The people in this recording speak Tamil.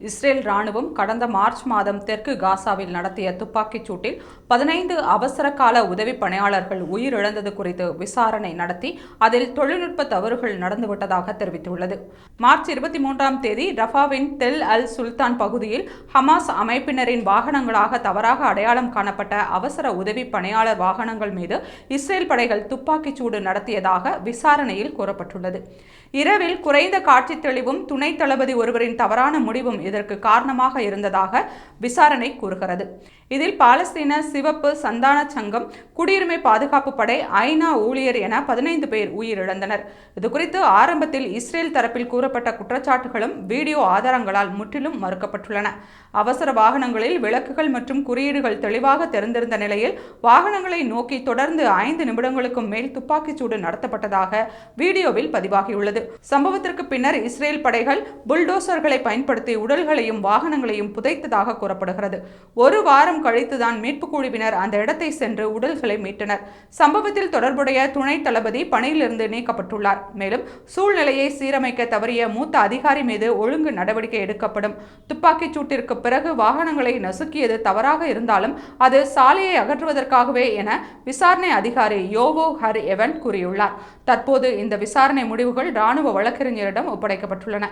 இஸ்ரேல் ராணுவம் கடந்த மார்ச் மாதம் தெற்கு காசாவில் நடத்திய துப்பாக்கிச் சூட்டில் 15 அவசர கால உதவி பணியாளர்கள் உயிரிழந்தது குறித்து விசாரணை நடத்தி அதில் தொழில்நுட்ப தவறுகள் நடந்துவிட்டதாக தெரிவித்துள்ளது. மார்ச் 23ஆம் தேதி ரஃபாவின் தெல் அல் சுல்தான் பகுதியில் ஹமாஸ் அமைப்பினரின் வாகனங்களாக தவறாக அடையாளம் காணப்பட்ட அவசர உதவி பணியாளர் வாகனங்கள் மீது இஸ்ரேல் படைகள் துப்பாக்கிச் சூடு நடத்தியதாக விசாரணையில் கூறப்பட்டுள்ளது. இரவில் குறைந்த காட்சி தெளிவும் துணை தளபதி ஒருவரின் தவறான முடிவும் இதற்கு காரணமாக இருந்ததாக விசாரணை கூறுகிறது. இதில் பாலஸ்தீன சிவப்பு சந்தான சங்கம், குடியுரிமை பாதுகாப்பு படை, ஐநா ஊழியர் என 15 பேர் உயிரிழந்தனர். இதுகுறித்து ஆரம்பத்தில் இஸ்ரேல் தரப்பில் கூறப்பட்ட குற்றச்சாட்டுகளும் வீடியோ ஆதாரங்களால் முற்றிலும் மறுக்கப்பட்டுள்ளன. அவசர வாகனங்களில் விளக்குகள் மற்றும் குறியீடுகள் தெளிவாக தெரிந்திருந்த நிலையில் வாகனங்களை நோக்கி தொடர்ந்து 5 நிமிடங்களுக்கும் மேல் துப்பாக்கிச் சூடு நடத்தப்பட்டதாக வீடியோவில் பதிவாகியுள்ளது. சம்பவத்திற்கு பின்னர் இஸ்ரேல் படைகள் புல்டோசர்களை பயன்படுத்தி உடல்களையும் வாகனங்களையும் புதைத்ததாக கூறப்படுகிறது. ஒரு வாரம் கழித்துதான் மீட்பு குழுவினர் அந்த இடத்தை சென்று உடல்களை மீட்டனர். சம்பவத்தில் தொடர்புடைய துணை தளபதி பணியிலிருந்து நீக்கப்பட்டுள்ளார். மேலும் சூழ்நிலையை சீரமைக்க தவறிய மூத்த அதிகாரி மீது ஒழுங்கு நடவடிக்கை எடுக்கப்படும். துப்பாக்கிச் சூட்டிற்கு பிறகு வாகனங்களை நசுக்கியது தவறாக இருந்தாலும் அது சாலையை அகற்றுவதற்காகவே என விசாரணை அதிகாரி யோவோ ஹர் எவன் கூறியுள்ளார். தற்போது இந்த விசாரணை முடிவுகள் ராணுவ வழக்கறிஞரிடம் ஒப்படைக்கப்பட்டுள்ளன.